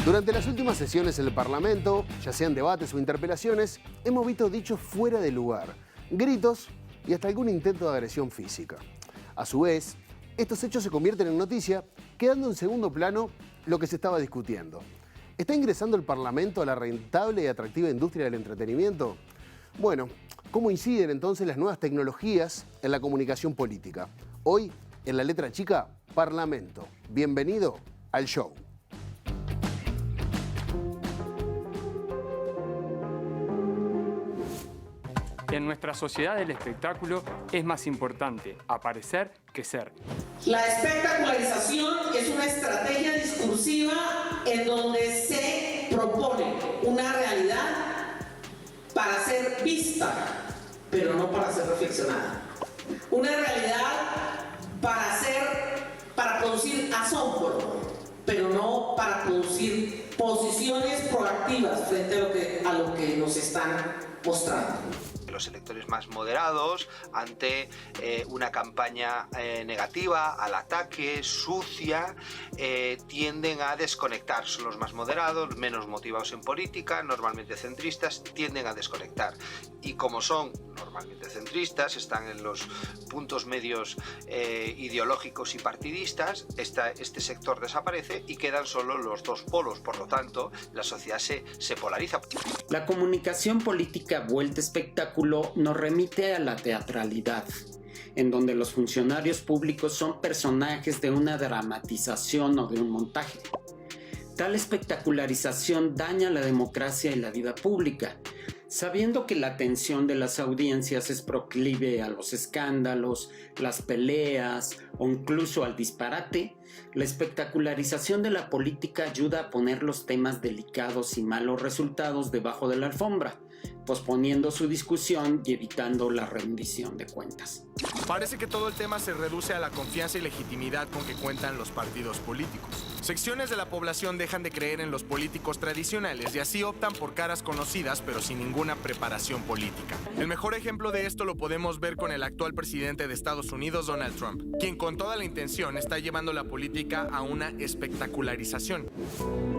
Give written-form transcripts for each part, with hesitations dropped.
Durante las últimas sesiones en el Parlamento, ya sean debates o interpelaciones, hemos visto dichos fuera de lugar, gritos y hasta algún intento de agresión física. A su vez, estos hechos se convierten en noticia, quedando en segundo plano lo que se estaba discutiendo. ¿Está ingresando el Parlamento a la rentable y atractiva industria del entretenimiento? Bueno, ¿cómo inciden entonces las nuevas tecnologías en la comunicación política? Hoy, en la letra chica, Parlamento. Bienvenido al show. En nuestra sociedad del espectáculo es más importante aparecer que ser. La espectacularización es una estrategia discursiva en donde se propone una realidad para ser vista, pero no para ser reflexionada. Una realidad para producir asombro, pero no para producir posiciones proactivas frente a lo que nos están mostrando. Los electores más moderados, ante una campaña negativa, al ataque, sucia, tienden a desconectar. Son los más moderados, menos motivados en política, normalmente centristas, tienden a desconectar. Y como son normalmente centristas, están en los puntos medios ideológicos y partidistas, este sector desaparece y quedan solo los dos polos. Por lo tanto, la sociedad se polariza. La comunicación política vuelta espectáculo nos remite a la teatralidad, en donde los funcionarios públicos son personajes de una dramatización o de un montaje. Tal espectacularización daña la democracia y la vida pública. Sabiendo que la atención de las audiencias es proclive a los escándalos, las peleas o incluso al disparate, la espectacularización de la política ayuda a poner los temas delicados y malos resultados debajo de la alfombra, posponiendo su discusión y evitando la rendición de cuentas. Parece que todo el tema se reduce a la confianza y legitimidad con que cuentan los partidos políticos. Secciones de la población dejan de creer en los políticos tradicionales y así optan por caras conocidas pero sin ninguna preparación política. El mejor ejemplo de esto lo podemos ver con el actual presidente de Estados Unidos, Donald Trump, quien con toda la intención está llevando la política a una espectacularización.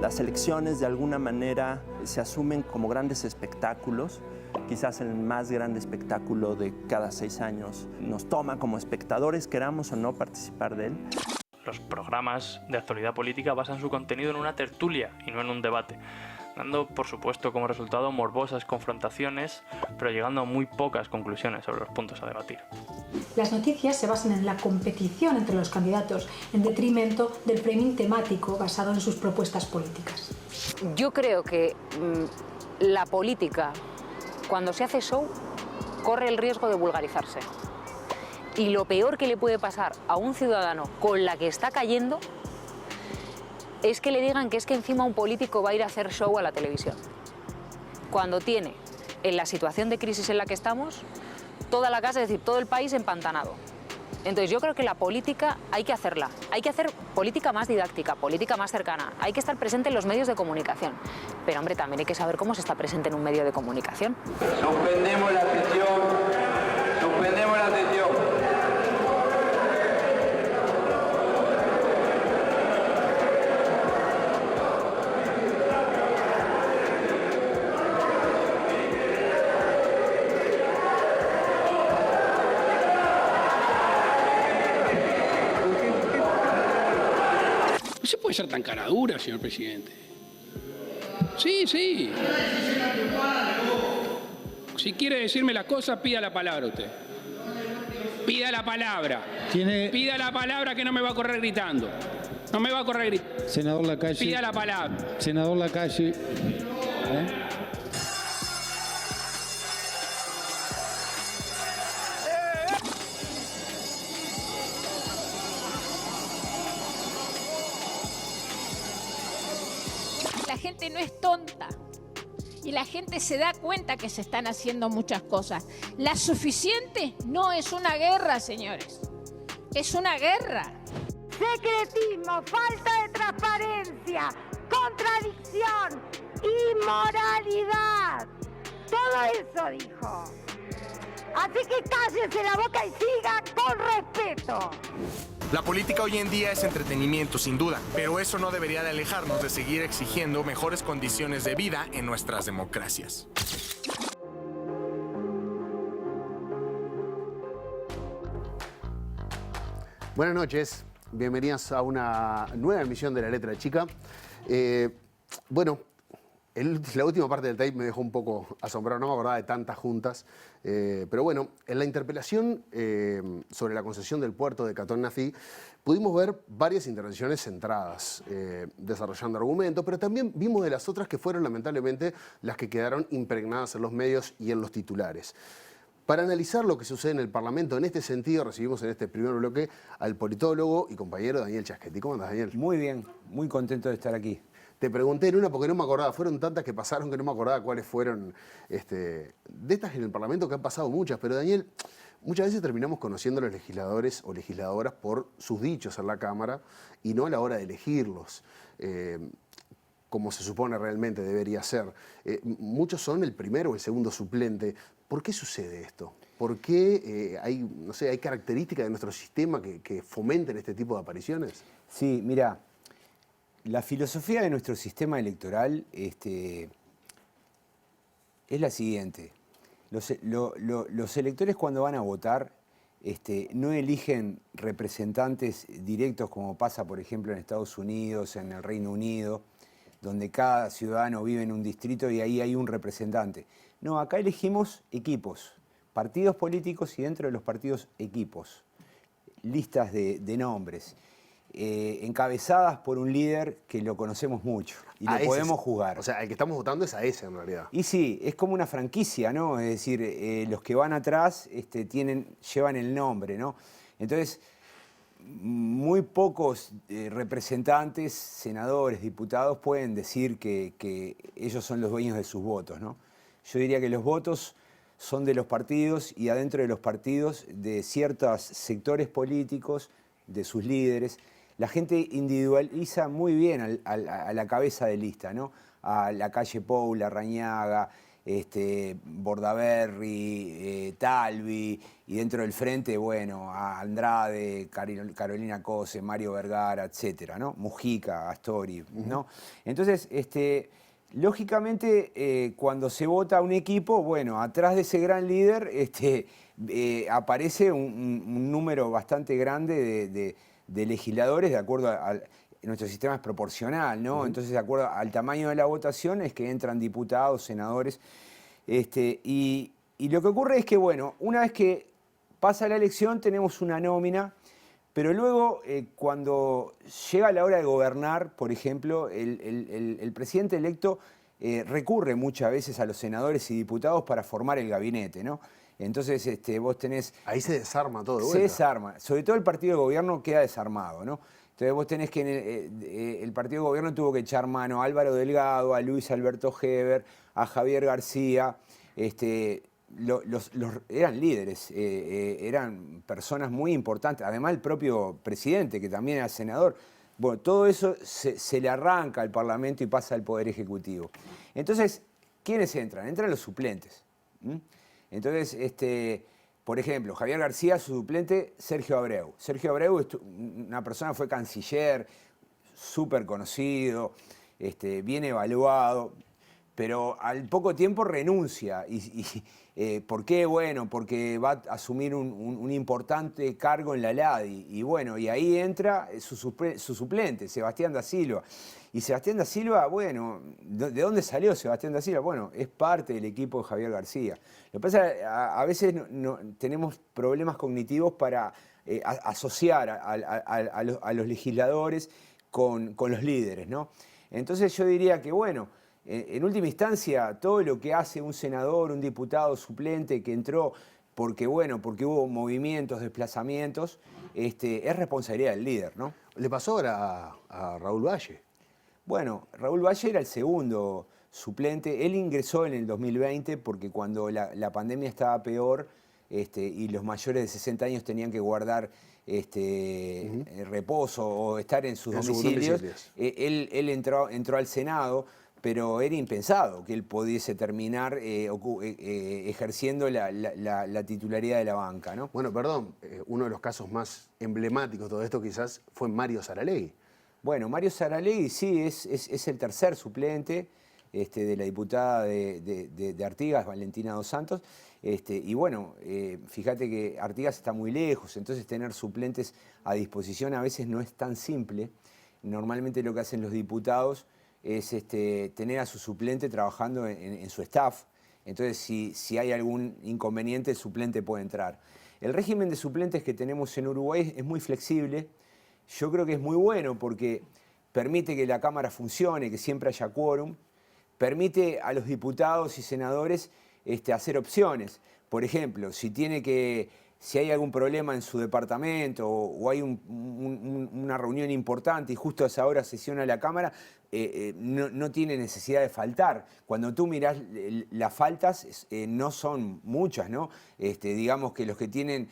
Las elecciones de alguna manera se asumen como grandes espectáculos. Quizás el más grande espectáculo de cada 6 años nos toma como espectadores, queramos o no participar de él. Los programas de actualidad política basan su contenido en una tertulia y no en un debate, dando por supuesto como resultado morbosas confrontaciones, pero llegando a muy pocas conclusiones sobre los puntos a debatir. Las noticias se basan en la competición entre los candidatos, en detrimento del framing temático basado en sus propuestas políticas. Yo creo que la política, cuando se hace show, corre el riesgo de vulgarizarse. Y lo peor que le puede pasar a un ciudadano con la que está cayendo es que le digan que es que encima un político va a ir a hacer show a la televisión. Cuando tiene, en la situación de crisis en la que estamos, toda la casa, es decir, todo el país empantanado. Entonces yo creo que la política hay que hacerla. Hay que hacer política más didáctica, política más cercana. Hay que estar presente en los medios de comunicación. Pero hombre, también hay que saber cómo se está presente en un medio de comunicación. Suspendemos la sesión. Suspendemos la sesión. No se puede ser tan cara dura, señor presidente. Sí. Si quiere decirme las cosas, pida la palabra usted. Pida la palabra. Pida la palabra, que no me va a correr gritando. No me va a correr gritando. Senador Lacalle. Pida la palabra. Senador Lacalle. La gente no es tonta y la gente se da cuenta que se están haciendo muchas cosas. La suficiente no es una guerra, señores. Es una guerra. Secretismo, falta de transparencia, contradicción, inmoralidad. Todo eso dijo. Así que cállese la boca y siga con respeto. La política hoy en día es entretenimiento, sin duda, pero eso no debería de alejarnos de seguir exigiendo mejores condiciones de vida en nuestras democracias. Buenas noches, bienvenidas a una nueva emisión de La Letra Chica. La última parte del tape me dejó un poco asombrado, no me acordaba de tantas juntas, pero bueno, en la interpelación sobre la concesión del puerto de Catón Nací pudimos ver varias intervenciones centradas, desarrollando argumentos, pero también vimos de las otras que fueron lamentablemente las que quedaron impregnadas en los medios y en los titulares. Para analizar lo que sucede en el Parlamento en este sentido, recibimos en este primer bloque al politólogo y compañero Daniel Chaschetti. ¿Cómo andas, Daniel? Muy bien, muy contento de estar aquí. Te pregunté en una porque no me acordaba, fueron tantas que pasaron que no me acordaba cuáles fueron de estas en el Parlamento, que han pasado muchas, pero Daniel, muchas veces terminamos conociendo a los legisladores o legisladoras por sus dichos en la Cámara y no a la hora de elegirlos, como se supone realmente debería ser. Muchos son el primero o el segundo suplente. ¿Por qué sucede esto? ¿Por qué hay características de nuestro sistema que fomenten este tipo de apariciones? Sí, mira, la filosofía de nuestro sistema electoral es la siguiente. Los electores cuando van a votar no eligen representantes directos como pasa, por ejemplo, en Estados Unidos, en el Reino Unido, donde cada ciudadano vive en un distrito y ahí hay un representante. No, acá elegimos equipos, partidos políticos y dentro de los partidos equipos, listas de nombres, encabezadas por un líder que lo conocemos mucho y lo podemos jugar. O sea, el que estamos votando es a ese en realidad. Y sí, es como una franquicia, ¿no? Es decir, los que van atrás llevan el nombre, ¿no? Entonces, muy pocos representantes, senadores, diputados pueden decir que ellos son los dueños de sus votos, ¿no? Yo diría que los votos son de los partidos y adentro de los partidos de ciertos sectores políticos, de sus líderes. La gente individualiza muy bien a la cabeza de lista, ¿no? A Lacalle Pou, Larrañaga, Bordaberry, Talvi, y dentro del frente, bueno, a Andrade, Carolina Cose, Mario Vergara, etcétera, ¿no? Mujica, Astori, ¿no? Entonces, lógicamente, cuando se vota un equipo, bueno, atrás de ese gran líder aparece un número bastante grande de legisladores, de acuerdo nuestro sistema es proporcional, ¿no? Entonces, de acuerdo al tamaño de la votación es que entran diputados, senadores, y lo que ocurre es que, bueno, una vez que pasa la elección tenemos una nómina, pero luego cuando llega la hora de gobernar, por ejemplo, el presidente electo recurre muchas veces a los senadores y diputados para formar el gabinete, ¿no? Entonces vos tenés... Ahí se desarma todo de vuelta. Se desarma, sobre todo el partido de gobierno queda desarmado, ¿no? Entonces vos tenés que, el partido de gobierno tuvo que echar mano a Álvaro Delgado, a Luis Alberto Heber, a Javier García, eran líderes, eran personas muy importantes, además el propio presidente, que también era senador. Bueno, todo eso se le arranca al Parlamento y pasa al Poder Ejecutivo. Entonces, ¿quiénes entran? Entran los suplentes. Entonces, por ejemplo, Javier García, su suplente, Sergio Abreu. Sergio Abreu, una persona, fue canciller, súper conocido, bien evaluado, pero al poco tiempo renuncia. ¿Por qué? Bueno, porque va a asumir un importante cargo en la LADI. Y bueno, y ahí entra su suplente, Sebastián da Silva. Y Sebastián da Silva, bueno, ¿de dónde salió Sebastián da Silva? Bueno, es parte del equipo de Javier García. Lo que pasa es que a veces tenemos problemas cognitivos para asociar a los legisladores con los líderes, ¿no? Entonces yo diría que, bueno, en última instancia, todo lo que hace un senador, un diputado suplente que entró porque hubo movimientos, desplazamientos, es responsabilidad del líder, ¿no? Le pasó ahora a Raúl Valle. Bueno, Raúl Valle era el segundo suplente. Él ingresó en el 2020 porque cuando la pandemia estaba peor y los mayores de 60 años tenían que guardar reposo o estar en sus domicilios, él entró al Senado. pero era impensado que él pudiese terminar ejerciendo la titularidad de la banca, ¿no? Bueno, perdón, uno de los casos más emblemáticos de todo esto quizás fue Mario Saralegui. Bueno, Mario Saralegui sí, es el tercer suplente de la diputada de Artigas, Valentina Dos Santos. Y bueno, fíjate que Artigas está muy lejos, entonces tener suplentes a disposición a veces no es tan simple. Normalmente lo que hacen los diputados es tener a su suplente trabajando en su staff. Entonces, si hay algún inconveniente, el suplente puede entrar. El régimen de suplentes que tenemos en Uruguay es muy flexible. Yo creo que es muy bueno porque permite que la Cámara funcione, que siempre haya quórum. Permite a los diputados y senadores hacer opciones. Por ejemplo, si hay algún problema en su departamento o hay una reunión importante y justo a esa hora sesiona la Cámara, no tiene necesidad de faltar. Cuando tú mirás las faltas, no son muchas, ¿no? Digamos que los que tienen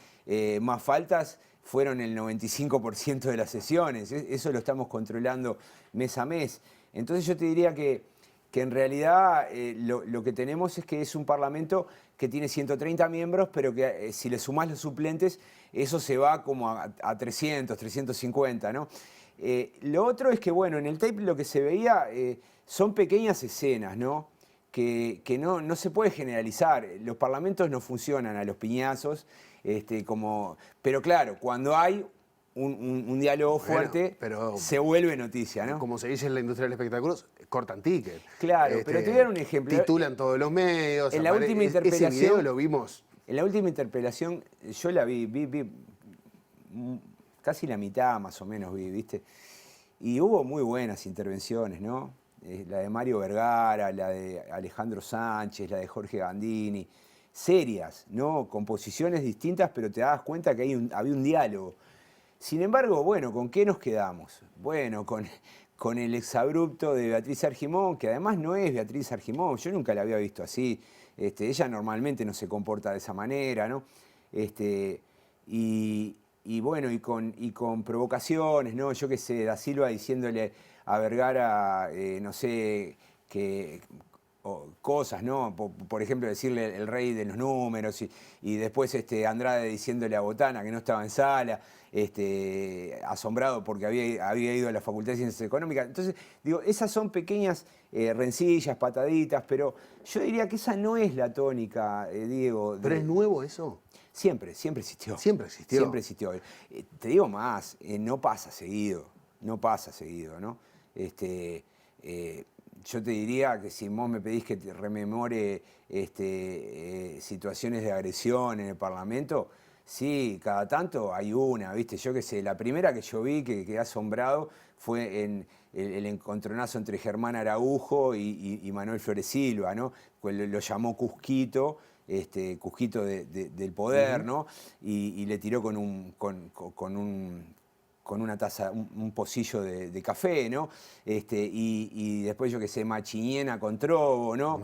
más faltas fueron el 95% de las sesiones. Eso lo estamos controlando mes a mes. Entonces yo te diría que en realidad lo que tenemos es que es un Parlamento que tiene 130 miembros, pero que si le sumás los suplentes, eso se va como a 300, 350, ¿no? Lo otro es que, bueno, en el tape lo que se veía son pequeñas escenas, ¿no? Que no se puede generalizar. Los parlamentos no funcionan a los piñazos, pero claro, cuando hay un diálogo fuerte, pero se vuelve noticia, ¿no? Como se dice en la industria del espectáculo, cortan ticket. Claro, pero te voy a dar un ejemplo. Titulan todos los medios. En la última interpelación, ese video lo vimos. En la última interpelación, yo la vi casi la mitad más o menos ¿viste? Y hubo muy buenas intervenciones, ¿no? La de Mario Vergara, la de Alejandro Sánchez, la de Jorge Gandini, serias, ¿no? Con posiciones distintas, pero te das cuenta que había un diálogo. Sin embargo, bueno, ¿con qué nos quedamos? Bueno, con el exabrupto de Beatriz Argimón, que además no es Beatriz Argimón, yo nunca la había visto así. Ella normalmente no se comporta de esa manera, ¿no? Y bueno, y con provocaciones, ¿no? Yo qué sé, Da Silva diciéndole a Vergara, no sé, cosas, ¿no? Por ejemplo, decirle el rey de los números y después Andrade diciéndole a Botana que no estaba en sala, asombrado porque había ido a la Facultad de Ciencias Económicas. Entonces, digo, esas son pequeñas rencillas, pataditas, pero yo diría que esa no es la tónica, Diego. ¿Pero es nuevo eso? Siempre existió. Siempre existió. Siempre existió. Te digo más, no pasa seguido, ¿no? Yo te diría que si vos me pedís que te rememore situaciones de agresión en el Parlamento, sí, cada tanto hay una, ¿viste? Yo qué sé, la primera que yo vi que quedé asombrado fue en el encontronazo entre Germán Araujo y Manuel Flores Silva, ¿no? Lo llamó Cusquito, Cusquito del poder, ¿no? Y le tiró con una taza, un pocillo de café, ¿no? Y después, yo qué sé, Machiñena con Trobo, ¿no?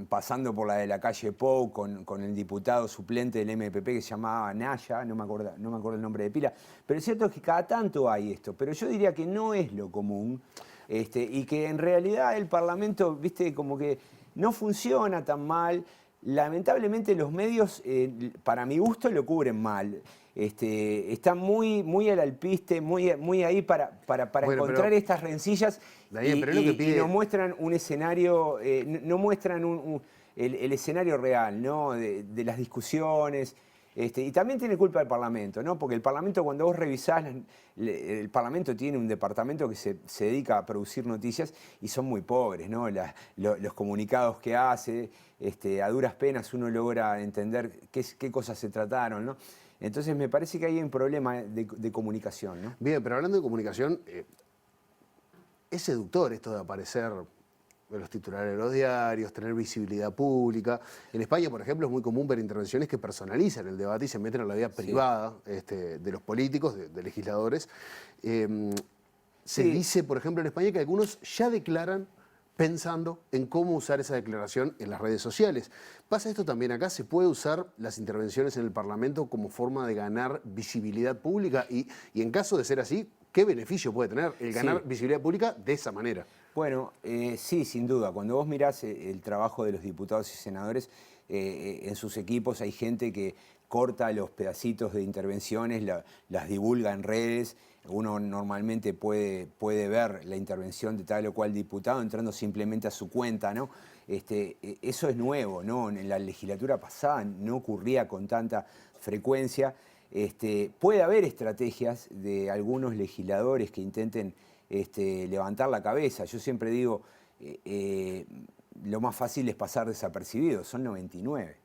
Pasando por la de la calle Pou con el diputado suplente del MPP que se llamaba Naya, no me acuerdo el nombre de pila. Pero es cierto que cada tanto hay esto, pero yo diría que no es lo común, y que en realidad el Parlamento, viste, como que no funciona tan mal. Lamentablemente los medios, para mi gusto, lo cubren mal. Están muy al alpiste, muy ahí para encontrar estas rencillas, y nos muestran un escenario, no muestran el escenario real, ¿no? de las discusiones. Y también tiene culpa el Parlamento, ¿no? Porque el Parlamento, cuando vos revisás, el Parlamento tiene un departamento que se dedica a producir noticias y son muy pobres, ¿no? Los comunicados que hace, a duras penas uno logra entender qué cosas se trataron, ¿no? Entonces me parece que hay un problema de comunicación, ¿no? Bien, pero hablando de comunicación, es seductor esto de aparecer en los titulares de los diarios, tener visibilidad pública. En España, por ejemplo, es muy común ver intervenciones que personalizan el debate y se meten en la vida privada de los políticos, de legisladores. Se dice, por ejemplo, en España que algunos ya declaran pensando en cómo usar esa declaración en las redes sociales. ¿Pasa esto también acá? ¿Se puede usar las intervenciones en el Parlamento como forma de ganar visibilidad pública? Y en caso de ser así, ¿qué beneficio puede tener el ganar visibilidad pública de esa manera? Bueno, sí, sin duda. Cuando vos mirás el trabajo de los diputados y senadores, en sus equipos hay gente que corta los pedacitos de intervenciones, las divulga en redes. Uno normalmente puede ver la intervención de tal o cual diputado entrando simplemente a su cuenta, ¿no? Eso es nuevo, ¿no? En la legislatura pasada no ocurría con tanta frecuencia. Puede haber estrategias de algunos legisladores que intenten levantar la cabeza. Yo siempre digo, lo más fácil es pasar desapercibido, son 99.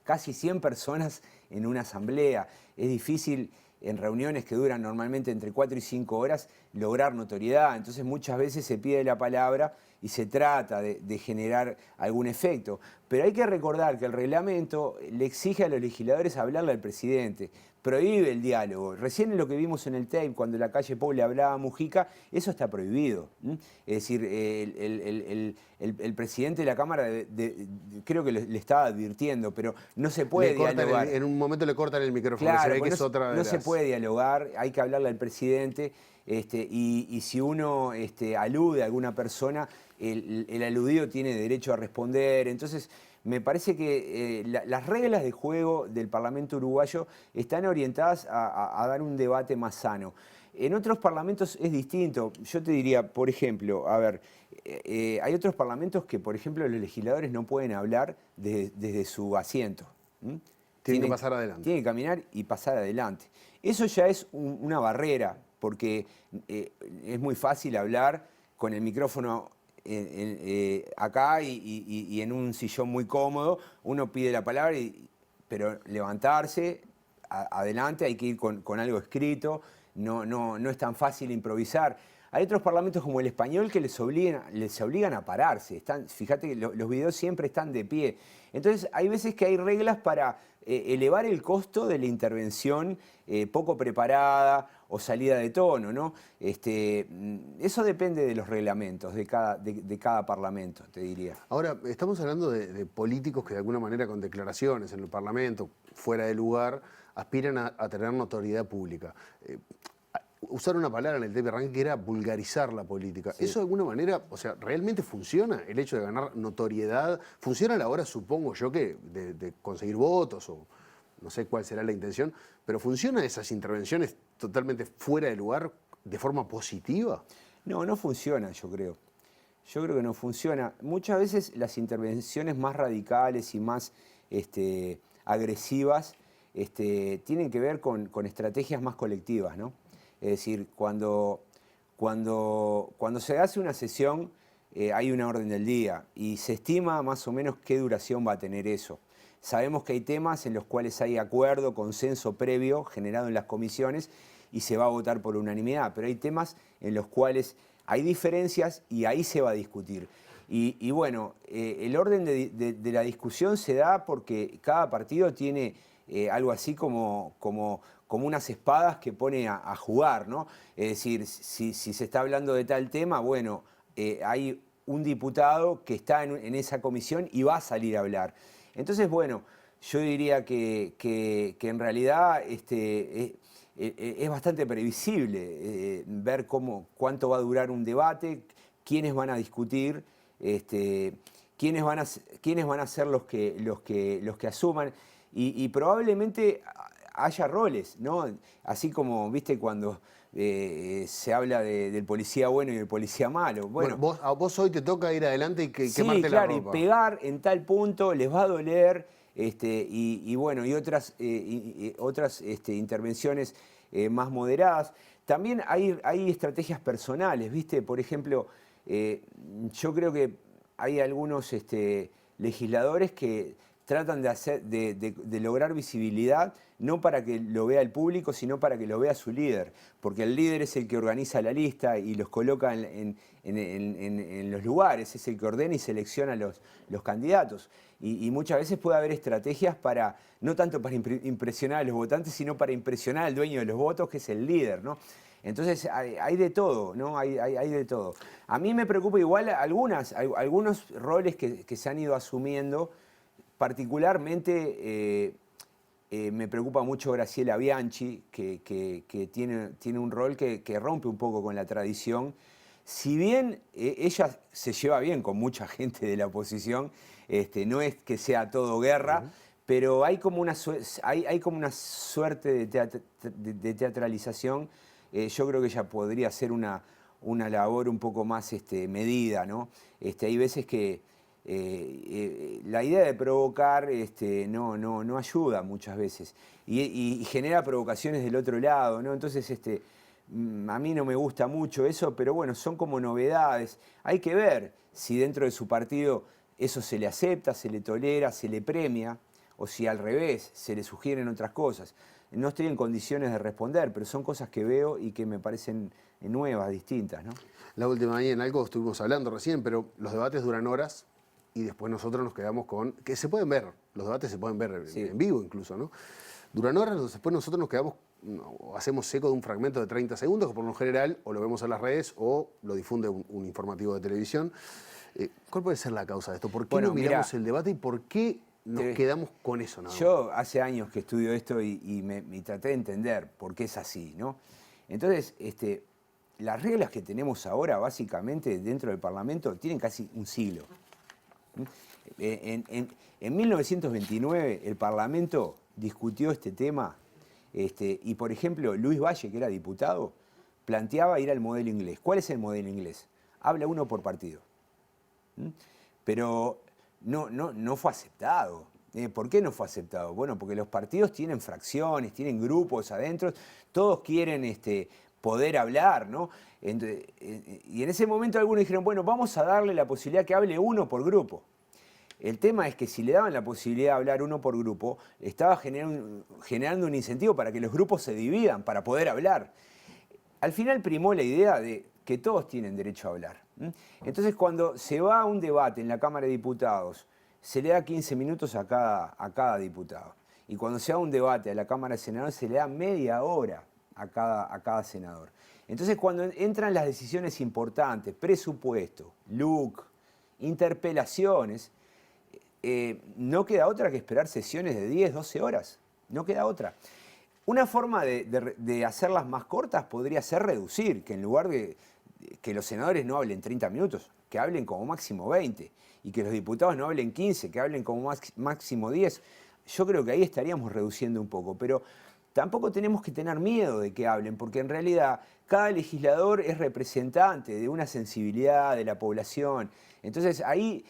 Casi 100 personas en una asamblea. Es difícil en reuniones que duran normalmente entre 4 y 5 horas lograr notoriedad. Entonces muchas veces se pide la palabra y se trata de generar algún efecto. Pero hay que recordar que el reglamento le exige a los legisladores hablarle al presidente, prohíbe el diálogo. Recién en lo que vimos en el tape, cuando la calle Pou le hablaba a Mujica, eso está prohibido. Es decir, el presidente de la Cámara creo que le estaba advirtiendo, pero no se puede dialogar. En un momento le cortan el micrófono. Claro, se ve que es otra de no se puede dialogar, hay que hablarle al presidente. Y si uno alude a alguna persona, el aludido tiene derecho a responder. Entonces, me parece que las reglas de juego del Parlamento uruguayo están orientadas a dar un debate más sano. En otros parlamentos es distinto. Yo te diría, por ejemplo, a ver, hay otros parlamentos que, por ejemplo, los legisladores no pueden hablar desde su asiento. Tienen que pasar adelante. Tienen que caminar y pasar adelante. Eso ya es una barrera, porque es muy fácil hablar con el micrófono acá y en un sillón muy cómodo. Uno pide la palabra, pero levantarse adelante hay que ir con algo escrito. No es tan fácil improvisar. Hay otros parlamentos como el español que les obligan a pararse. Fíjate que los videos siempre están de pie. Entonces hay veces que hay reglas para elevar el costo de la intervención poco preparada o salida de tono, ¿no? Eso depende de los reglamentos de cada parlamento, te diría. Ahora, estamos hablando de políticos que de alguna manera con declaraciones en el Parlamento, fuera de lugar, aspiran a tener notoriedad pública. Usar una palabra en el tape arranque que era vulgarizar la política. Sí. ¿Eso de alguna manera, o sea, realmente funciona el hecho de ganar notoriedad? ¿Funciona a la hora, supongo yo, que de conseguir votos o no sé cuál será la intención, pero funciona esas intervenciones totalmente fuera de lugar de forma positiva? No funciona, yo creo. Yo creo que no funciona. Muchas veces las intervenciones más radicales y más agresivas tienen que ver con estrategias más colectivas, ¿no? Es decir, cuando se hace una sesión hay una orden del día y se estima más o menos qué duración va a tener eso. Sabemos que hay temas en los cuales hay acuerdo, consenso previo generado en las comisiones y se va a votar por unanimidad, pero hay temas en los cuales hay diferencias y ahí se va a discutir. Y bueno, el orden de la discusión se da porque cada partido tiene algo así como unas espadas que pone a jugar, ¿no? Es decir, si se está hablando de tal tema, bueno, hay un diputado que está en esa comisión y va a salir a hablar. Entonces, bueno, yo diría que en realidad es bastante previsible ver cuánto va a durar un debate, quiénes van a discutir, quiénes van a ser los que asuman y probablemente haya roles, ¿no? Así como, viste, cuando se habla del policía bueno y del policía malo. Bueno, a vos hoy te toca ir adelante y quemarte claro, la ropa. Y pegar en tal punto les va a doler, y bueno, y otras intervenciones más moderadas. También hay estrategias personales, ¿viste? Por ejemplo, yo creo que hay algunos legisladores que tratan de lograr visibilidad, no para que lo vea el público, sino para que lo vea su líder, porque el líder es el que organiza la lista y los coloca en los lugares, es el que ordena y selecciona los candidatos. Y muchas veces puede haber estrategias no tanto para impresionar a los votantes, sino para impresionar al dueño de los votos, que es el líder, ¿no? Entonces hay de todo, ¿no? Hay de todo. A mí me preocupa igual algunos roles que se han ido asumiendo. Particularmente me preocupa mucho Graciela Bianchi, que tiene un rol que rompe un poco con la tradición si bien ella se lleva bien con mucha gente de la oposición, no es que sea todo guerra, pero hay como una suerte de teatralización. Yo creo que ella podría hacer una labor un poco más medida, ¿no? Hay veces que la idea de provocar no ayuda muchas veces y genera provocaciones del otro lado, ¿no? Entonces a mí no me gusta mucho eso, pero bueno, son como novedades. Hay que ver si dentro de su partido eso se le acepta, se le tolera, se le premia, o si al revés, se le sugieren otras cosas. No estoy en condiciones de responder, pero son cosas que veo y que me parecen nuevas, distintas, ¿no? La última vez en algo estuvimos hablando recién, pero los debates duran horas y después nosotros nos quedamos con... que se pueden ver, los debates se pueden ver en vivo incluso, ¿no? Duran horas, después nosotros nos quedamos, hacemos eco de un fragmento de 30 segundos, que por lo general o lo vemos en las redes o lo difunde un informativo de televisión. ¿Cuál puede ser la causa de esto? ¿Por qué no miramos el debate y por qué nos quedamos con eso nada más? Yo hace años que estudio esto y traté de entender por qué es así, ¿no? Entonces, las reglas que tenemos ahora, básicamente, dentro del Parlamento, tienen casi un siglo. En 1929, el Parlamento discutió este tema y, por ejemplo, Luis Valle, que era diputado, planteaba ir al modelo inglés. ¿Cuál es el modelo inglés? Habla uno por partido. Pero no fue aceptado. ¿Por qué no fue aceptado? Bueno, porque los partidos tienen fracciones, tienen grupos adentro, todos quieren poder hablar, ¿no? Y en ese momento algunos dijeron, bueno, vamos a darle la posibilidad que hable uno por grupo. El tema es que si le daban la posibilidad de hablar uno por grupo, estaba generando un incentivo para que los grupos se dividan, para poder hablar. Al final primó la idea de que todos tienen derecho a hablar. Entonces, cuando se va a un debate en la Cámara de Diputados, se le da 15 minutos a cada diputado. Y cuando se va a un debate a la Cámara de Senadores, se le da media hora a cada senador. Entonces, cuando entran las decisiones importantes, presupuesto, LUC, interpelaciones, no queda otra que esperar sesiones de 10, 12 horas. No queda otra. Una forma de hacerlas más cortas podría ser reducir, que en lugar de que los senadores no hablen 30 minutos, que hablen como máximo 20, y que los diputados no hablen 15, que hablen como máximo 10. Yo creo que ahí estaríamos reduciendo un poco, pero tampoco tenemos que tener miedo de que hablen, porque en realidad cada legislador es representante de una sensibilidad de la población. Entonces ahí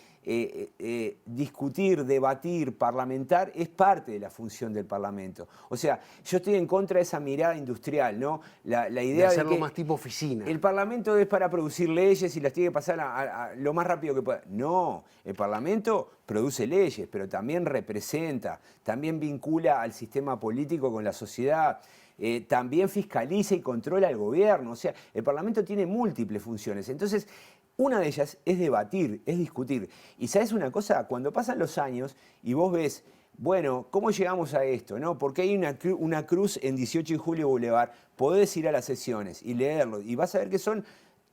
discutir, debatir, parlamentar es parte de la función del Parlamento. O sea, yo estoy en contra de esa mirada industrial, ¿no? La idea de hacerlo que más tipo oficina. El Parlamento es para producir leyes y las tiene que pasar a lo más rápido que pueda. No, el Parlamento produce leyes, pero también representa, también vincula al sistema político con la sociedad. También fiscaliza y controla al gobierno. O sea, el Parlamento tiene múltiples funciones. Entonces, una de ellas es debatir, es discutir. Y ¿sabes una cosa? Cuando pasan los años y vos ves, bueno, ¿cómo llegamos a esto? ¿No? Porque hay una cruz en 18 de Julio Boulevard, podés ir a las sesiones y leerlo. Y vas a ver que son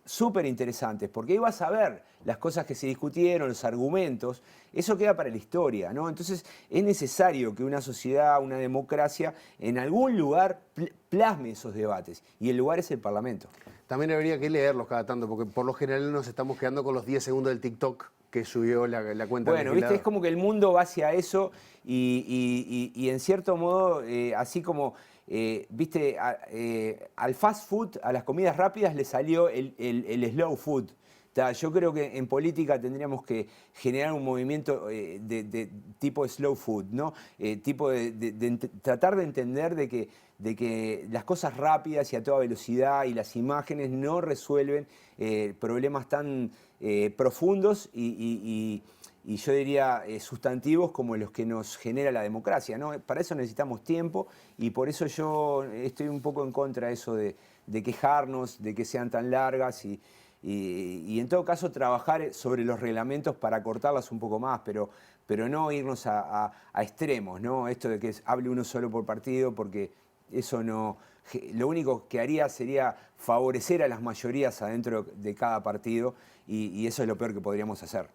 súper interesantes, porque ahí vas a ver las cosas que se discutieron, los argumentos. Eso queda para la historia, ¿no? Entonces es necesario que una sociedad, una democracia, en algún lugar plasme esos debates. Y el lugar es el Parlamento. También habría que leerlos cada tanto, porque por lo general nos estamos quedando con los 10 segundos del TikTok que subió la cuenta. Bueno, viste, es como que el mundo va hacia eso y en cierto modo, así como, viste, al fast food, a las comidas rápidas le salió el slow food. Yo creo que en política tendríamos que generar un movimiento de tipo slow food, ¿no? Tratar de entender de que las cosas rápidas y a toda velocidad y las imágenes no resuelven problemas tan profundos y yo diría sustantivos como los que nos genera la democracia, ¿no? Para eso necesitamos tiempo y por eso yo estoy un poco en contra de eso de quejarnos, de que sean tan largas y en todo caso trabajar sobre los reglamentos para cortarlas un poco más, pero no irnos a extremos, ¿no? Esto de que hable uno solo por partido, porque eso no, lo único que haría sería favorecer a las mayorías adentro de cada partido y eso es lo peor que podríamos hacer.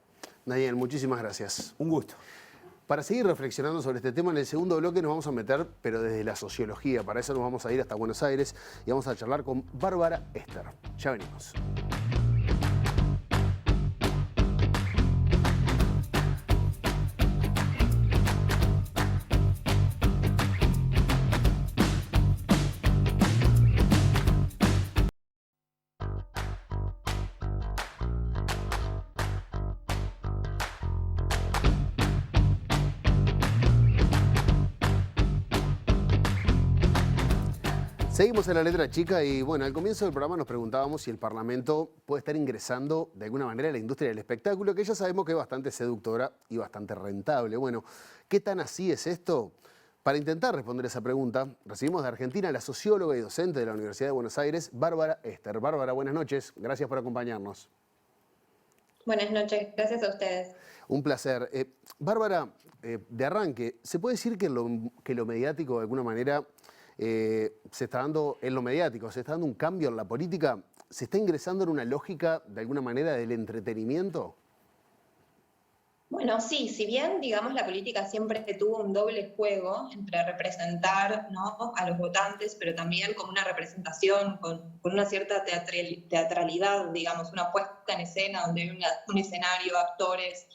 Daniel, muchísimas gracias. Un gusto. Para seguir reflexionando sobre este tema, en el segundo bloque nos vamos a meter, pero desde la sociología. Para eso nos vamos a ir hasta Buenos Aires y vamos a charlar con Bárbara Ester. Ya venimos. Seguimos en La Letra Chica y bueno, al comienzo del programa nos preguntábamos si el Parlamento puede estar ingresando de alguna manera a la industria del espectáculo, que ya sabemos que es bastante seductora y bastante rentable. Bueno, ¿qué tan así es esto? Para intentar responder esa pregunta, recibimos de Argentina a la socióloga y docente de la Universidad de Buenos Aires, Bárbara Ester. Bárbara, buenas noches. Gracias por acompañarnos. Buenas noches. Gracias a ustedes. Un placer. Bárbara, de arranque, ¿se puede decir que lo mediático de alguna manera se está dando, en lo mediático, se está dando un cambio en la política? ¿Se está ingresando en una lógica de alguna manera del entretenimiento? Bueno, sí, si bien, digamos, la política siempre tuvo un doble juego entre representar, ¿no?, a los votantes, pero también como una representación con una cierta teatralidad, digamos, una puesta en escena donde hay un escenario, actores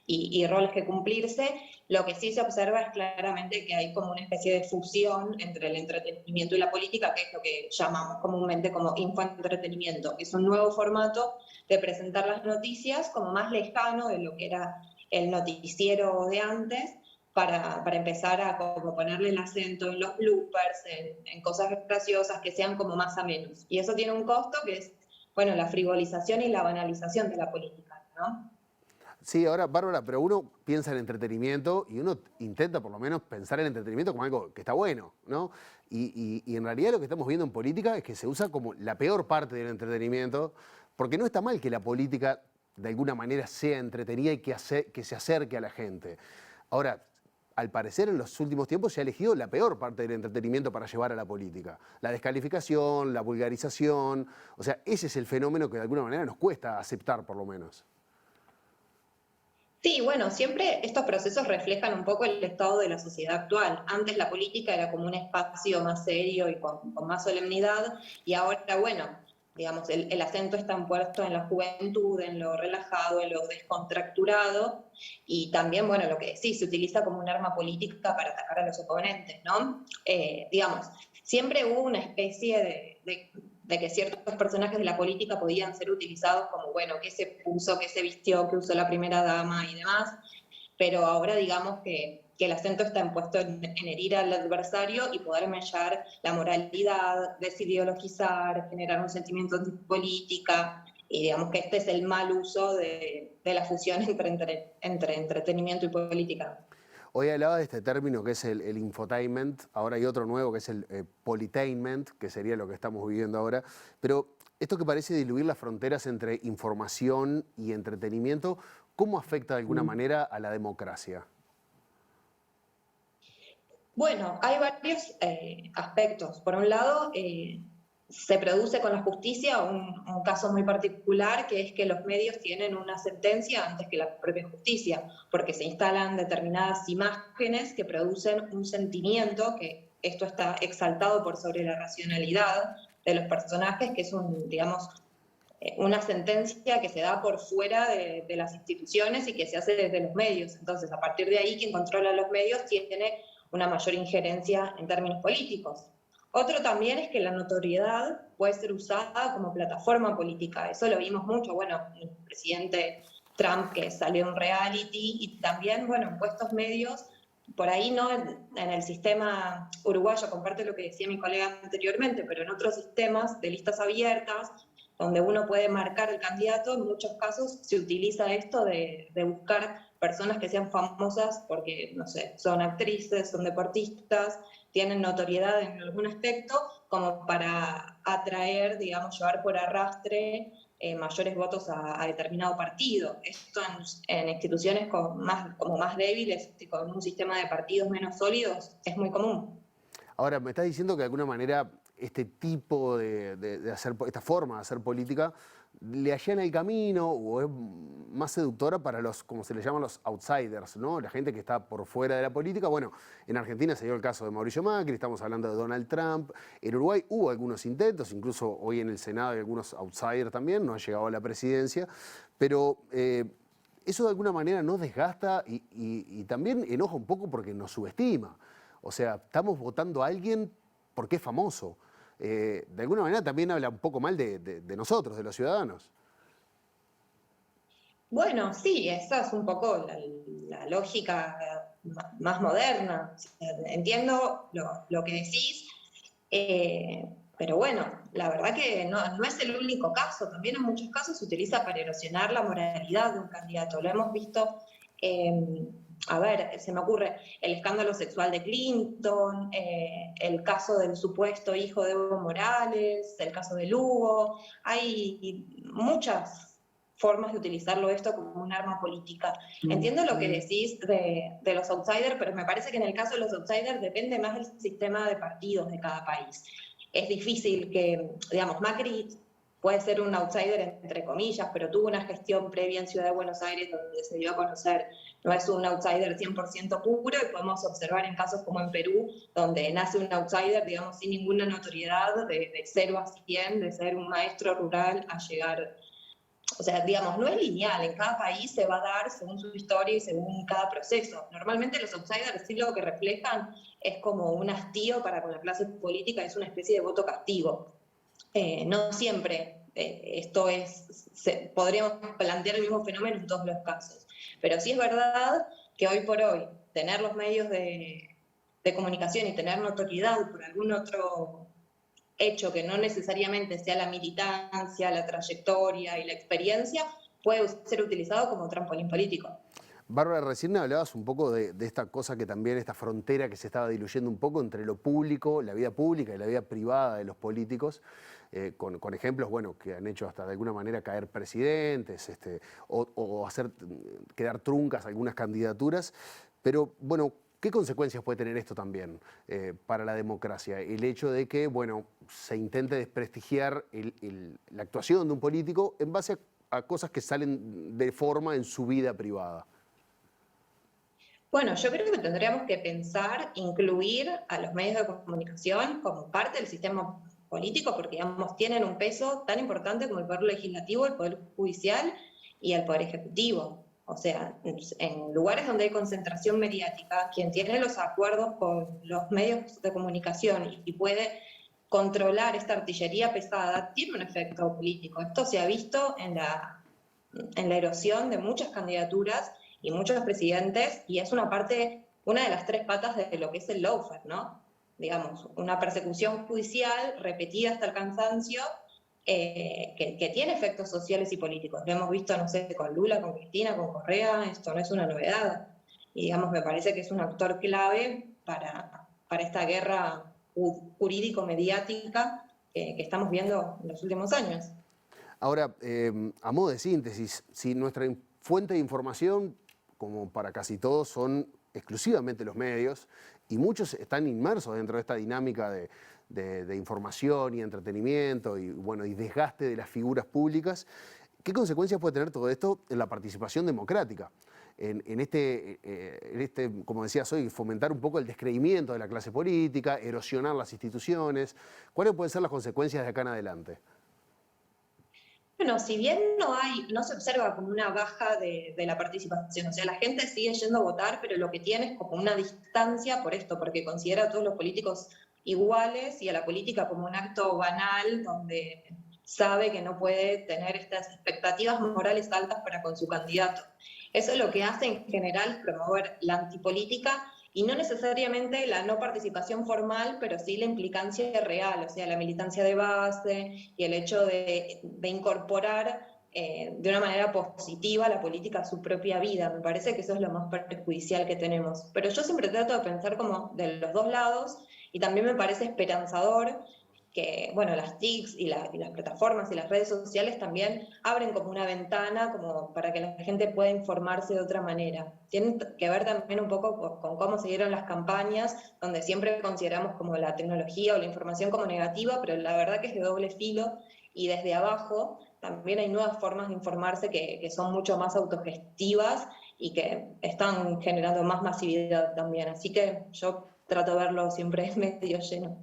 y roles que cumplirse, lo que sí se observa es claramente que hay como una especie de fusión entre el entretenimiento y la política, que es lo que llamamos comúnmente como infoentretenimiento, que es un nuevo formato de presentar las noticias como más lejano de lo que era el noticiero de antes, para empezar a como ponerle el acento en los bloopers, en cosas graciosas que sean como más amenos. Y eso tiene un costo que es, bueno, la frivolización y la banalización de la política, ¿no? Sí, ahora, Bárbara, pero uno piensa en entretenimiento y uno intenta por lo menos pensar en el entretenimiento como algo que está bueno, ¿no? Y en realidad lo que estamos viendo en política es que se usa como la peor parte del entretenimiento, porque no está mal que la política de alguna manera sea entretenida y que se acerque a la gente. Ahora, al parecer en los últimos tiempos se ha elegido la peor parte del entretenimiento para llevar a la política. La descalificación, la vulgarización, o sea, ese es el fenómeno que de alguna manera nos cuesta aceptar por lo menos. Sí, bueno, siempre estos procesos reflejan un poco el estado de la sociedad actual. Antes la política era como un espacio más serio y con más solemnidad, y ahora, bueno, digamos, el acento está puesto en la juventud, en lo relajado, en lo descontracturado, y también, bueno, lo que decís, se utiliza como un arma política para atacar a los oponentes, ¿no? Digamos, siempre hubo una especie de que ciertos personajes de la política podían ser utilizados como, bueno, qué se puso, qué se vistió, qué usó la primera dama y demás, pero ahora digamos que el acento está puesto en herir al adversario y poder mellar la moralidad, desideologizar, generar un sentimiento antipolítica, y digamos que este es el mal uso de la fusión entre entretenimiento y política. Hoy hablaba de este término que es el infotainment, ahora hay otro nuevo que es el politainment, que sería lo que estamos viviendo ahora, pero esto que parece diluir las fronteras entre información y entretenimiento, ¿cómo afecta de alguna manera a la democracia? Bueno, hay varios aspectos. Por un lado, se produce con la justicia un caso muy particular, que es que los medios tienen una sentencia antes que la propia justicia, porque se instalan determinadas imágenes que producen un sentimiento, que esto está exaltado por sobre la racionalidad de los personajes, que es digamos, una sentencia que se da por fuera de las instituciones y que se hace desde los medios. Entonces, a partir de ahí, quien controla los medios tiene una mayor injerencia en términos políticos. Otro también es que la notoriedad puede ser usada como plataforma política. Eso lo vimos mucho, bueno, el presidente Trump, que salió en reality, y también, bueno, en puestos medios, por ahí no en el sistema uruguayo, comparte lo que decía mi colega anteriormente, pero en otros sistemas de listas abiertas, donde uno puede marcar el candidato, en muchos casos se utiliza esto de buscar personas que sean famosas porque, no sé, son actrices, son deportistas, tienen notoriedad en algún aspecto, como para atraer, digamos, llevar por arrastre mayores votos a determinado partido. Esto en instituciones como más débiles y con un sistema de partidos menos sólidos es muy común. Ahora, me estás diciendo que de alguna manera este tipo esta forma de hacer política le allana el camino o es más seductora para los, como se les llaman, los outsiders, ¿no? La gente que está por fuera de la política. Bueno, en Argentina se dio el caso de Mauricio Macri, estamos hablando de Donald Trump. En Uruguay hubo algunos intentos, incluso hoy en el Senado hay algunos outsiders también, no ha llegado a la presidencia, pero eso de alguna manera nos desgasta y también enoja un poco porque nos subestima. O sea, estamos votando a alguien porque es famoso. De alguna manera también habla un poco mal de nosotros, de los ciudadanos. Bueno, sí, esa es un poco la lógica más moderna. Entiendo lo que decís, Pero bueno, la verdad que no es el único caso, también en muchos casos se utiliza para erosionar la moralidad de un candidato. Lo hemos visto, a ver, se me ocurre el escándalo sexual de Clinton, el caso del supuesto hijo de Evo Morales, el caso de Lugo. Hay muchas formas de utilizarlo esto como un arma política. Entiendo lo que decís de los outsiders, pero me parece que en el caso de los outsiders depende más del sistema de partidos de cada país. Es difícil que, digamos, Macri puede ser un outsider entre comillas, pero tuvo una gestión previa en Ciudad de Buenos Aires donde se dio a conocer, no es un outsider 100% puro, y podemos observar en casos como en Perú, donde nace un outsider, digamos, sin ninguna notoriedad, de 0 a 100, de ser un maestro rural a llegar. O sea, digamos, no es lineal, en cada país se va a dar según su historia y según cada proceso. Normalmente los outsiders sí lo que reflejan es como un hastío para con la clase política, es una especie de voto castigo. No siempre esto es, podríamos plantear el mismo fenómeno en todos los casos. Pero sí es verdad que hoy por hoy tener los medios de comunicación y tener notoriedad por algún otro hecho que no necesariamente sea la militancia, la trayectoria y la experiencia, puede ser utilizado como trampolín político. Bárbara, recién hablabas un poco de esta cosa que también, esta frontera que se estaba diluyendo un poco entre lo público, la vida pública y la vida privada de los políticos, con ejemplos, bueno, que han hecho hasta de alguna manera caer presidentes, o hacer quedar truncas algunas candidaturas. Pero, bueno, ¿qué consecuencias puede tener esto también para la democracia? El hecho de que, bueno, se intente desprestigiar la actuación de un político en base a cosas que salen de forma en su vida privada. Bueno, yo creo que tendríamos que pensar, incluir a los medios de comunicación como parte del sistema político, porque, digamos, tienen un peso tan importante como el Poder Legislativo, el Poder Judicial y el Poder Ejecutivo. O sea, en lugares donde hay concentración mediática, quien tiene los acuerdos con los medios de comunicación y puede controlar esta artillería pesada, tiene un efecto político. Esto se ha visto en la erosión de muchas candidaturas y muchos presidentes, y es una de las 3 patas de lo que es el lawfare, ¿no? Digamos, una persecución judicial repetida hasta el cansancio, que tiene efectos sociales y políticos. Lo hemos visto, no sé, con Lula, con Cristina, con Correa, esto no es una novedad. Y, digamos, me parece que es un actor clave para esta guerra jurídico-mediática que estamos viendo en los últimos años. Ahora, a modo de síntesis, si nuestra fuente de información, como para casi todos, son exclusivamente los medios, y muchos están inmersos dentro de esta dinámica de información y entretenimiento y, bueno, y desgaste de las figuras públicas, ¿qué consecuencias puede tener todo esto en la participación democrática? En este, como decías hoy, fomentar un poco el descreimiento de la clase política, erosionar las instituciones. ¿Cuáles pueden ser las consecuencias de acá en adelante? Bueno, si bien no se observa como una baja de la participación, o sea, la gente sigue yendo a votar, pero lo que tiene es como una distancia por esto, porque considera a todos los políticos iguales y a la política como un acto banal, donde sabe que no puede tener estas expectativas morales altas para con su candidato. Eso es lo que hace en general promover la antipolítica y no necesariamente la no participación formal, pero sí la implicancia real, o sea, la militancia de base y el hecho de incorporar de una manera positiva la política a su propia vida. Me parece que eso es lo más perjudicial que tenemos. Pero yo siempre trato de pensar como de los dos lados, y también me parece esperanzador que, bueno, las TICs y las plataformas y las redes sociales también abren como una ventana como para que la gente pueda informarse de otra manera. Tienen que ver también un poco con cómo se dieron las campañas, donde siempre consideramos como la tecnología o la información como negativa, pero la verdad que es de doble filo, y desde abajo también hay nuevas formas de informarse que son mucho más autogestivas y que están generando más masividad también. Así que yo trato de verlo siempre medio lleno.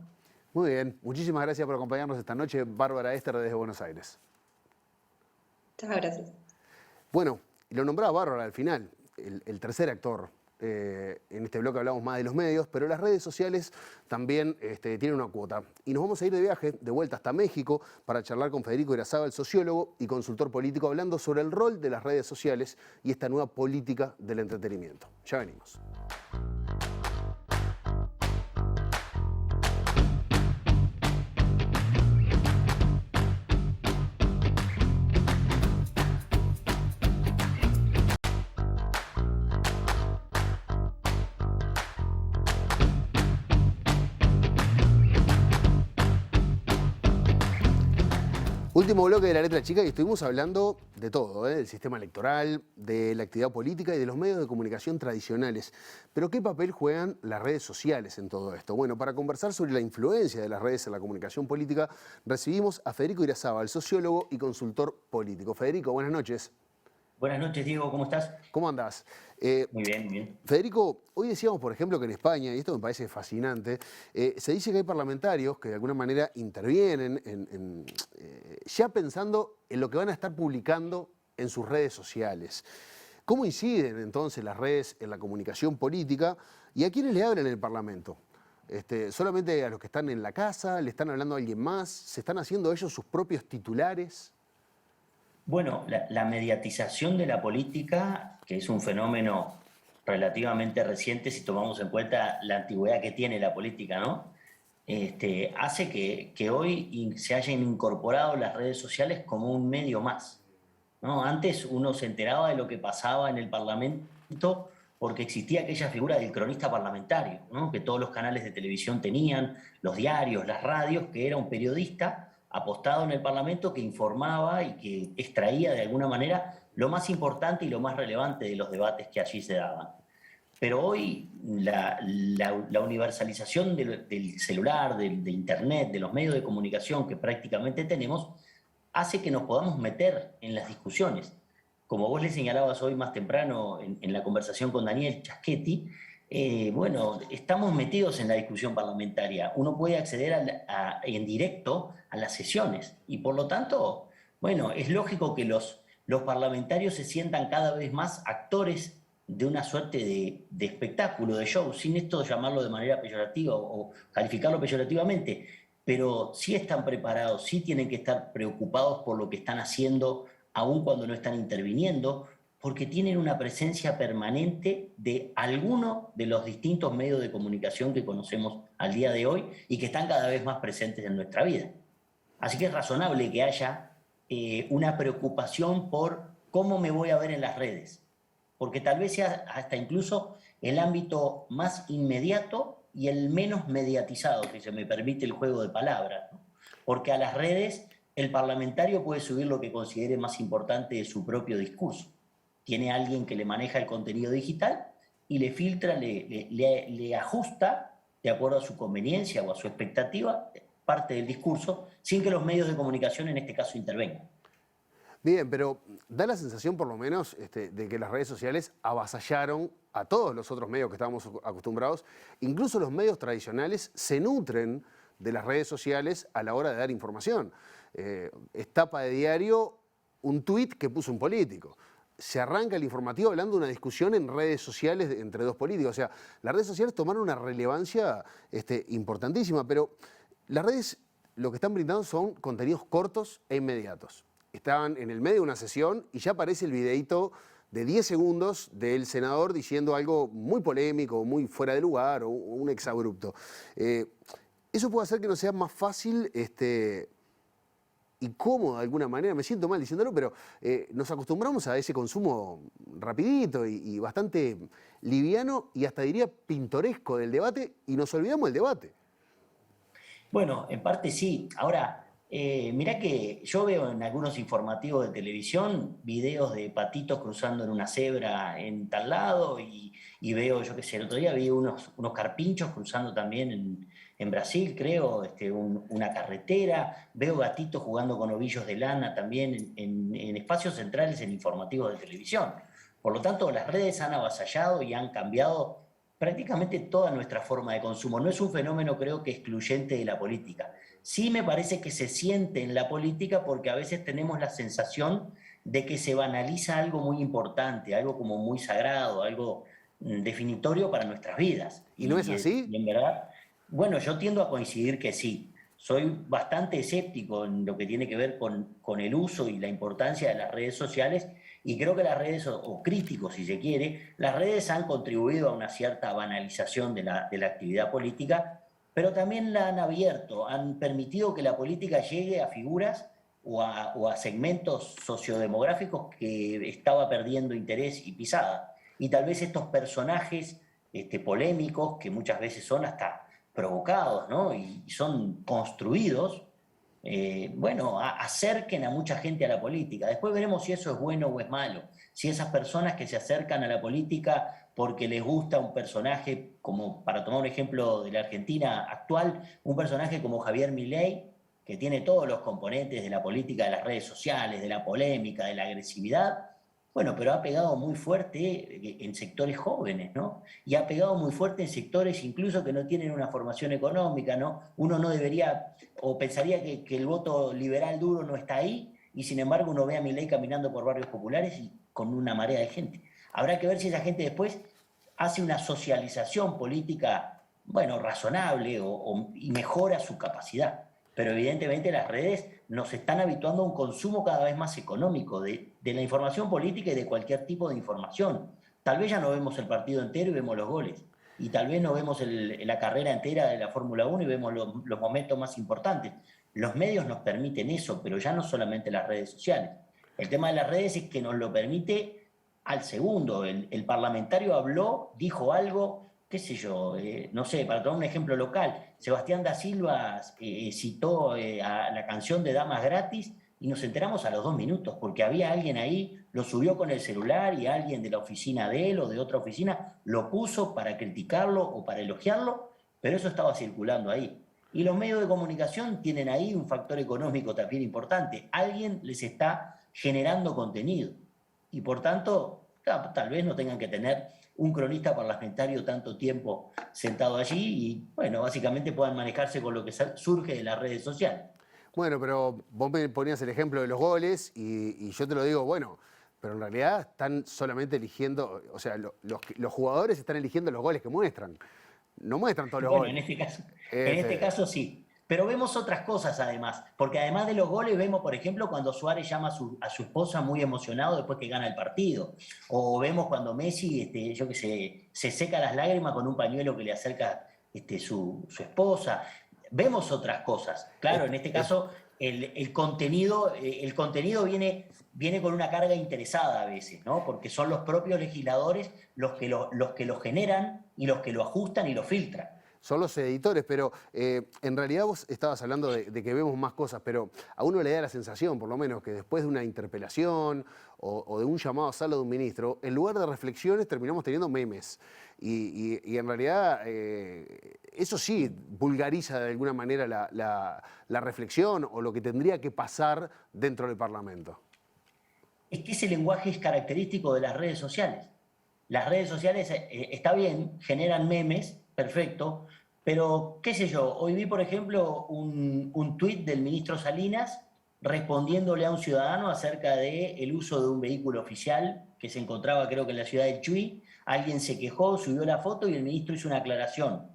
Muy bien, muchísimas gracias por acompañarnos esta noche, Bárbara Ester desde Buenos Aires. Muchas gracias. Bueno, lo nombraba Bárbara al final, el tercer actor. En este bloque hablamos más de los medios, pero las redes sociales también tienen una cuota. Y nos vamos a ir de viaje, de vuelta hasta México, para charlar con Federico Irazábal, sociólogo y consultor político, hablando sobre el rol de las redes sociales y esta nueva política del entretenimiento. Ya venimos. Último bloque de La Letra Chica y estuvimos hablando de todo, del sistema electoral, de la actividad política y de los medios de comunicación tradicionales. Pero ¿qué papel juegan las redes sociales en todo esto? Bueno, para conversar sobre la influencia de las redes en la comunicación política, recibimos a Federico Irazábal, sociólogo y consultor político. Federico, buenas noches. Buenas noches, Diego, ¿cómo estás? ¿Cómo andás? Muy bien, muy bien. Federico, hoy decíamos, por ejemplo, que en España, y esto me parece fascinante, se dice que hay parlamentarios que de alguna manera intervienen ya pensando en lo que van a estar publicando en sus redes sociales. ¿Cómo inciden entonces las redes en la comunicación política y a quiénes le hablan en el Parlamento? ¿Solamente a los que están en la casa? ¿Le están hablando a alguien más? ¿Se están haciendo ellos sus propios titulares? Bueno, la mediatización de la política, que es un fenómeno relativamente reciente si tomamos en cuenta la antigüedad que tiene la política, ¿no? Hace que hoy se hayan incorporado las redes sociales como un medio más, ¿no? Antes uno se enteraba de lo que pasaba en el Parlamento porque existía aquella figura del cronista parlamentario, ¿no? Que todos los canales de televisión tenían, los diarios, las radios, que era un periodista apostado en el Parlamento que informaba y que extraía de alguna manera lo más importante y lo más relevante de los debates que allí se daban. Pero hoy la universalización del celular, de Internet, de los medios de comunicación que prácticamente tenemos, hace que nos podamos meter en las discusiones. Como vos le señalabas hoy más temprano en la conversación con Daniel Chaschetti, bueno, estamos metidos en la discusión parlamentaria. Uno puede acceder en directo a las sesiones y por lo tanto, bueno, es lógico que los parlamentarios se sientan cada vez más actores de una suerte de espectáculo, de show, sin esto llamarlo de manera peyorativa o calificarlo peyorativamente, pero sí están preparados, sí tienen que estar preocupados por lo que están haciendo, aun cuando no están interviniendo, porque tienen una presencia permanente de alguno de los distintos medios de comunicación que conocemos al día de hoy y que están cada vez más presentes en nuestra vida. Así que es razonable que haya una preocupación por cómo me voy a ver en las redes, porque tal vez sea hasta incluso el ámbito más inmediato y el menos mediatizado, si se me permite el juego de palabras, ¿no? Porque a las redes el parlamentario puede subir lo que considere más importante de su propio discurso. Tiene alguien que le maneja el contenido digital y le filtra, le ajusta, de acuerdo a su conveniencia o a su expectativa, parte del discurso, sin que los medios de comunicación en este caso intervengan. Bien, pero da la sensación por lo menos de que las redes sociales avasallaron a todos los otros medios que estábamos acostumbrados. Incluso los medios tradicionales se nutren de las redes sociales a la hora de dar información. Es tapa de diario un tuit que puso un político. Se arranca el informativo hablando de una discusión en redes sociales entre dos políticos. O sea, las redes sociales tomaron una relevancia importantísima, pero las redes lo que están brindando son contenidos cortos e inmediatos. Estaban en el medio de una sesión y ya aparece el videíto de 10 segundos del senador diciendo algo muy polémico, muy fuera de lugar o un exabrupto. Eso puede hacer que no sea más fácil y cómodo de alguna manera, me siento mal diciéndolo, pero nos acostumbramos a ese consumo rapidito y bastante liviano y hasta diría pintoresco del debate y nos olvidamos del debate. Bueno, en parte sí. Ahora, mirá que yo veo en algunos informativos de televisión videos de patitos cruzando en una cebra en tal lado y veo, yo qué sé, el otro día vi unos carpinchos cruzando también en Brasil, creo, una carretera, veo gatitos jugando con ovillos de lana también en espacios centrales en informativos de televisión. Por lo tanto, las redes han avasallado y han cambiado prácticamente toda nuestra forma de consumo. No es un fenómeno, creo que, excluyente de la política. Sí me parece que se siente en la política porque a veces tenemos la sensación de que se banaliza algo muy importante, algo como muy sagrado, algo definitorio para nuestras vidas. ¿Y no es así? Y en verdad, bueno, yo tiendo a coincidir que sí. Soy bastante escéptico en lo que tiene que ver con el uso y la importancia de las redes sociales y creo que las redes, o críticos si se quiere, las redes han contribuido a una cierta banalización de la actividad política, pero también la han abierto, han permitido que la política llegue a figuras o a segmentos sociodemográficos que estaba perdiendo interés y pisada. Y tal vez estos personajes polémicos, que muchas veces son hasta provocados, ¿no? y son construidos, acerquen a mucha gente a la política. Después veremos si eso es bueno o es malo. Si esas personas que se acercan a la política porque les gusta un personaje, como para tomar un ejemplo de la Argentina actual, un personaje como Javier Milei, que tiene todos los componentes de la política de las redes sociales, de la polémica, de la agresividad, bueno, pero ha pegado muy fuerte en sectores jóvenes, ¿no? Y ha pegado muy fuerte en sectores incluso que no tienen una formación económica, ¿no? Uno no debería, o pensaría que el voto liberal duro no está ahí, y sin embargo uno ve a Milei caminando por barrios populares y con una marea de gente. Habrá que ver si esa gente después hace una socialización política, bueno, razonable y mejora su capacidad. Pero evidentemente las redes nos están habituando a un consumo cada vez más económico de la información política y de cualquier tipo de información. Tal vez ya no vemos el partido entero y vemos los goles. Y tal vez no vemos la carrera entera de la Fórmula 1 y vemos los momentos más importantes. Los medios nos permiten eso, pero ya no solamente las redes sociales. El tema de las redes es que nos lo permite al segundo. El parlamentario habló, dijo algo, qué sé yo, no sé, para tomar un ejemplo local, Sebastián da Silva citó a la canción de Damas Gratis y nos enteramos a los 2 minutos, porque había alguien ahí, lo subió con el celular y alguien de la oficina de él o de otra oficina lo puso para criticarlo o para elogiarlo, pero eso estaba circulando ahí. Y los medios de comunicación tienen ahí un factor económico también importante. Alguien les está generando contenido y por tanto tal vez no tengan que tener un cronista parlamentario tanto tiempo sentado allí y, bueno, básicamente puedan manejarse con lo que surge de las redes sociales. Bueno, pero vos me ponías el ejemplo de los goles y yo te lo digo, bueno, pero en realidad están solamente eligiendo, o sea, los jugadores están eligiendo los goles que muestran. No muestran todos los goles. En este caso sí. Pero vemos otras cosas además, porque además de los goles vemos, por ejemplo, cuando Suárez llama a su esposa muy emocionado después que gana el partido. O vemos cuando Messi, se seca las lágrimas con un pañuelo que le acerca su esposa. Vemos otras cosas. Claro, en este caso el contenido viene con una carga interesada a veces, ¿no? Porque son los propios legisladores los que lo generan y los que lo ajustan y lo filtran. Son los editores, pero en realidad vos estabas hablando de que vemos más cosas, pero a uno le da la sensación, por lo menos, que después de una interpelación o de un llamado a sala de un ministro, en lugar de reflexiones terminamos teniendo memes. Y en realidad eso sí vulgariza de alguna manera la reflexión o lo que tendría que pasar dentro del Parlamento. Es que ese lenguaje es característico de las redes sociales. Las redes sociales, está bien, generan memes, perfecto, pero qué sé yo, hoy vi por ejemplo un tuit del ministro Salinas respondiéndole a un ciudadano acerca del uso de un vehículo oficial que se encontraba creo que en la ciudad de Chuy. Alguien se quejó, subió la foto y el ministro hizo una aclaración.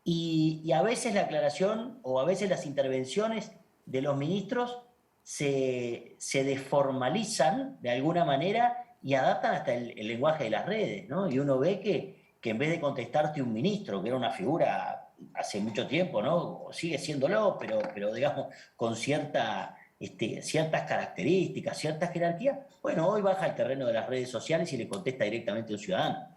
Y a veces la aclaración o a veces las intervenciones de los ministros se desformalizan de alguna manera y adaptan hasta el lenguaje de las redes, ¿no? Y uno ve que en vez de contestarte un ministro, que era una figura hace mucho tiempo, ¿no? Sigue siéndolo, pero digamos, con ciertas características, ciertas jerarquías, bueno, hoy baja al terreno de las redes sociales y le contesta directamente a un ciudadano.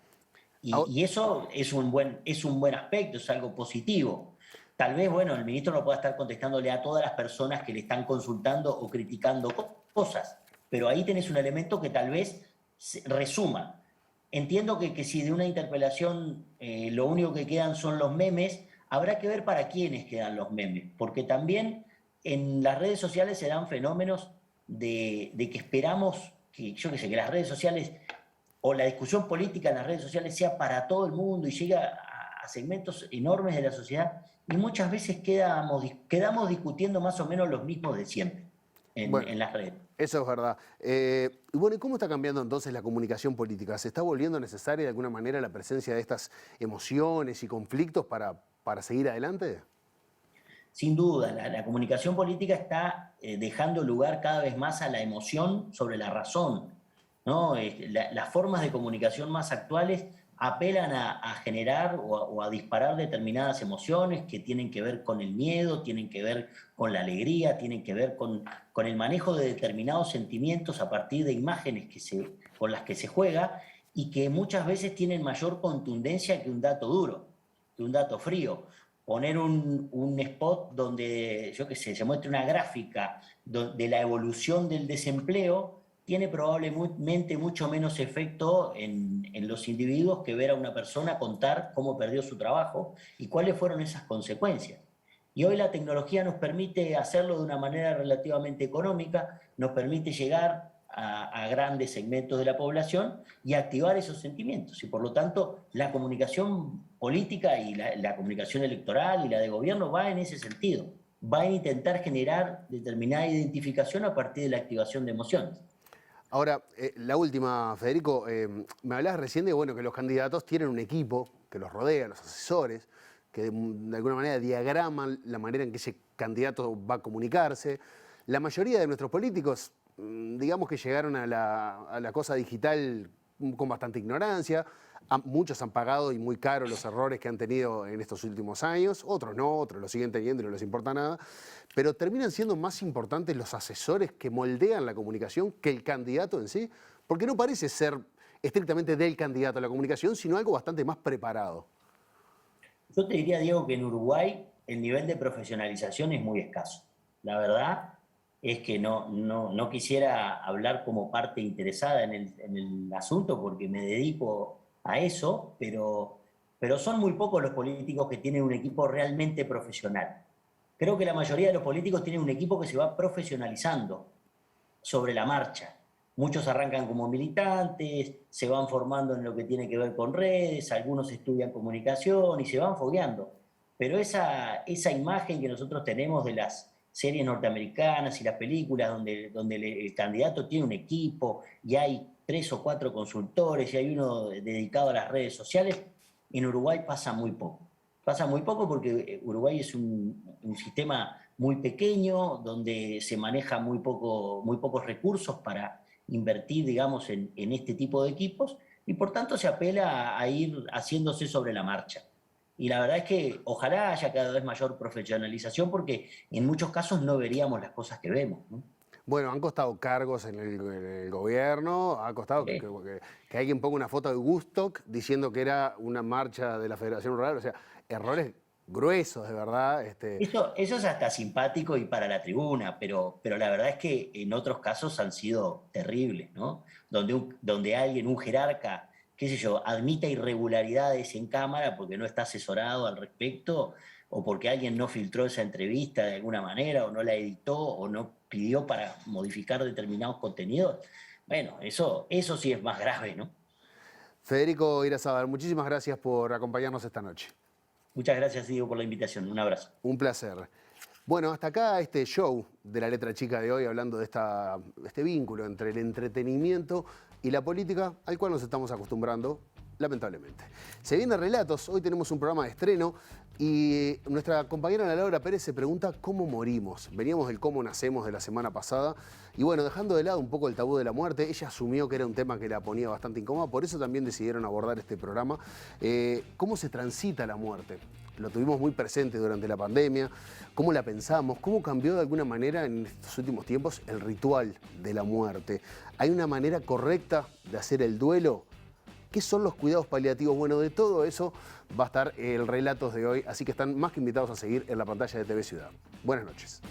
Y eso es un buen aspecto, es algo positivo. Tal vez, bueno, el ministro no pueda estar contestándole a todas las personas que le están consultando o criticando cosas, pero ahí tenés un elemento que tal vez resuma. Entiendo que si de una interpelación lo único que quedan son los memes, habrá que ver para quiénes quedan los memes, porque también en las redes sociales se dan fenómenos de que esperamos que las redes sociales o la discusión política en las redes sociales sea para todo el mundo y llegue a segmentos enormes de la sociedad y muchas veces quedamos discutiendo más o menos los mismos de siempre en las redes. Eso es verdad. Y bueno, ¿y cómo está cambiando entonces la comunicación política? ¿Se está volviendo necesaria de alguna manera la presencia de estas emociones y conflictos para seguir adelante? Sin duda, la comunicación política está dejando lugar cada vez más a la emoción sobre la razón, ¿no? Las formas de comunicación más actuales apelan a generar o a disparar determinadas emociones que tienen que ver con el miedo, tienen que ver con la alegría, tienen que ver con el manejo de determinados sentimientos a partir de imágenes con las que se juega y que muchas veces tienen mayor contundencia que un dato duro, que un dato frío. poner un spot donde, yo qué sé, se muestre una gráfica de la evolución del desempleo, tiene probablemente mucho menos efecto en los individuos que ver a una persona contar cómo perdió su trabajo y cuáles fueron esas consecuencias. Y hoy la tecnología nos permite hacerlo de una manera relativamente económica, nos permite llegar a grandes segmentos de la población y activar esos sentimientos. Y por lo tanto, la comunicación política y la comunicación electoral y la de gobierno va en ese sentido. Va a intentar generar determinada identificación a partir de la activación de emociones. Ahora, la última, Federico, me hablabas recién de que los candidatos tienen un equipo que los rodea, los asesores, que de alguna manera diagraman la manera en que ese candidato va a comunicarse. La mayoría de nuestros políticos, digamos que llegaron a la cosa digital con bastante ignorancia. Muchos han pagado y muy caro los errores que han tenido en estos últimos años, otros no, otros lo siguen teniendo y no les importa nada, pero terminan siendo más importantes los asesores que moldean la comunicación que el candidato en sí, porque no parece ser estrictamente del candidato a la comunicación, sino algo bastante más preparado. Yo te diría, Diego, que en Uruguay el nivel de profesionalización es muy escaso. La verdad es que no quisiera hablar como parte interesada en el asunto porque me dedico a eso, pero son muy pocos los políticos que tienen un equipo realmente profesional. Creo que la mayoría de los políticos tienen un equipo que se va profesionalizando sobre la marcha. Muchos arrancan como militantes, se van formando en lo que tiene que ver con redes, algunos estudian comunicación y se van fogueando. Pero esa imagen que nosotros tenemos de las series norteamericanas y las películas donde el candidato tiene un equipo y hay 3 o 4 consultores y hay uno dedicado a las redes sociales, en Uruguay pasa muy poco. Pasa muy poco porque Uruguay es un sistema muy pequeño, donde se maneja muy pocos recursos para invertir, digamos, en este tipo de equipos, y por tanto se apela a ir haciéndose sobre la marcha. Y la verdad es que ojalá haya cada vez mayor profesionalización, porque en muchos casos no veríamos las cosas que vemos, ¿no? Bueno, han costado cargos en el gobierno, ha costado que alguien ponga una foto de Woodstock diciendo que era una marcha de la Federación Rural, o sea, errores gruesos, de verdad. Eso es hasta simpático y para la tribuna, pero la verdad es que en otros casos han sido terribles, ¿no? Donde alguien, un jerarca, qué sé yo, admita irregularidades en cámara porque no está asesorado al respecto, o porque alguien no filtró esa entrevista de alguna manera, o no la editó, o no pidió para modificar determinados contenidos. Bueno, eso sí es más grave, ¿no? Federico Irarrázaval, muchísimas gracias por acompañarnos esta noche. Muchas gracias, Diego, por la invitación. Un abrazo. Un placer. Bueno, hasta acá este show de La Letra Chica de hoy, hablando de este vínculo entre el entretenimiento y la política, al cual nos estamos acostumbrando, lamentablemente. Se vienen Relatos, hoy tenemos un programa de estreno y nuestra compañera Ana Laura Pérez se pregunta cómo morimos. Veníamos del cómo nacemos de la semana pasada y bueno, dejando de lado un poco el tabú de la muerte, ella asumió que era un tema que la ponía bastante incómoda, por eso también decidieron abordar este programa. ¿Cómo se transita la muerte? Lo tuvimos muy presente durante la pandemia, cómo la pensamos, cómo cambió de alguna manera en estos últimos tiempos el ritual de la muerte. ¿Hay una manera correcta de hacer el duelo? ¿Qué son los cuidados paliativos? Bueno, de todo eso va a estar el Relatos de hoy, así que están más que invitados a seguir en la pantalla de TV Ciudad. Buenas noches.